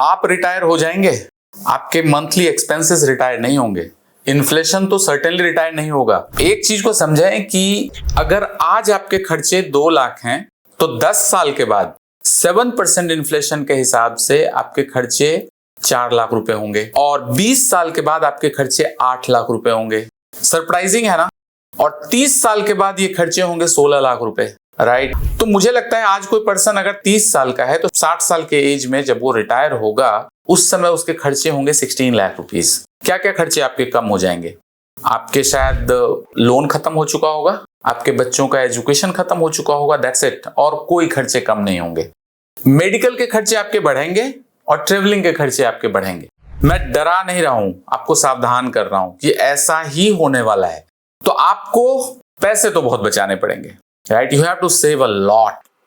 आप रिटायर हो जाएंगे, आपके मंथली एक्सपेंसेस रिटायर नहीं होंगे, इन्फ्लेशन तो सर्टेनली रिटायर नहीं होगा। एक चीज को समझें कि अगर आज आपके खर्चे 2 लाख हैं तो 10 साल के बाद 7% इन्फ्लेशन के हिसाब से आपके खर्चे 4 लाख रुपए होंगे और 20 साल के बाद आपके खर्चे 8 लाख रुपए होंगे। सरप्राइजिंग है ना? और 30 साल के बाद ये खर्चे होंगे 16 लाख रुपए, राइट? तो मुझे लगता है आज कोई पर्सन अगर 30 साल का है तो 60 साल के एज में जब वो रिटायर होगा उस समय उसके खर्चे होंगे 16 लाख रुपीस। क्या क्या खर्चे आपके कम हो जाएंगे? आपके शायद लोन खत्म हो चुका होगा, आपके बच्चों का एजुकेशन खत्म हो चुका होगा, दैट्स इट। और कोई खर्चे कम नहीं होंगे। मेडिकल के खर्चे आपके बढ़ेंगे और ट्रेवलिंग के खर्चे आपके बढ़ेंगे। मैं डरा नहीं रहा हूं, आपको सावधान कर रहा हूं कि ऐसा ही होने वाला है। तो आपको पैसे तो बहुत बचाने पड़ेंगे, right? You have to save a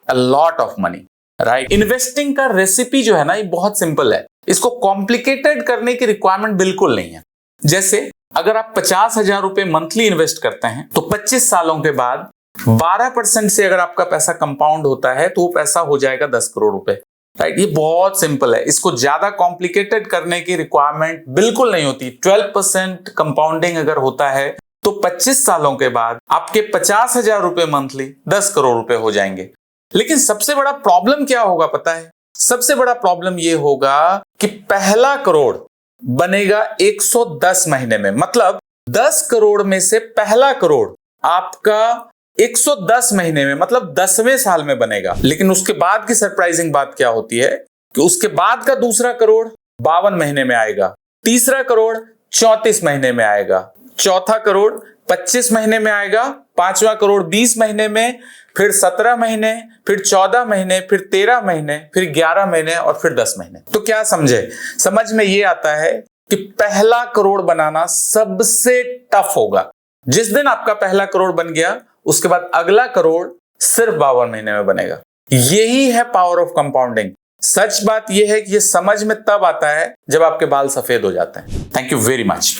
lot of money, right? Investing का रेसिपी जो है ना, ये बहुत सिंपल है। इसको कॉम्प्लिकेटेड करने की रिक्वायरमेंट बिल्कुल नहीं है। जैसे अगर आप 50,000 रुपए मंथली इन्वेस्ट करते हैं तो 25 सालों के बाद 12% से अगर आपका पैसा कंपाउंड होता है तो वो पैसा हो जाएगा 10 करोड़ रुपए, राइट? ये बहुत सिंपल है। इसको ज्यादा कॉम्प्लिकेटेड करने की रिक्वायरमेंट बिल्कुल नहीं होती। 12% कंपाउंडिंग अगर होता है तो 25 सालों के बाद आपके 50,000 रुपए मंथली 10 करोड़ रुपए हो जाएंगे। लेकिन सबसे बड़ा प्रॉब्लम क्या होगा पता है? सबसे बड़ा प्रॉब्लम यह होगा कि पहला करोड़ बनेगा 110 महीने में। मतलब 10 करोड़ में से पहला करोड़ आपका 110 महीने में, मतलब 10वें साल में बनेगा। लेकिन उसके बाद की सरप्राइजिंग बात क्या होती है कि उसके बाद का दूसरा करोड़ 52 महीने में आएगा, तीसरा करोड़ 34 महीने में आएगा, चौथा करोड़ 25 महीने में आएगा, पांचवा करोड़ 20 महीने में, फिर 17 महीने, फिर 14 महीने, फिर 13 महीने, फिर 11 महीने और फिर 10 महीने। तो क्या समझे? समझ में ये आता है कि पहला करोड़ बनाना सबसे टफ होगा। जिस दिन आपका पहला करोड़ बन गया उसके बाद अगला करोड़ सिर्फ 52 महीने में बनेगा। यही है पावर ऑफ कंपाउंडिंग। सच बात यह है कि यह समझ में तब आता है जब आपके बाल सफेद हो जाते हैं। Thank you very much.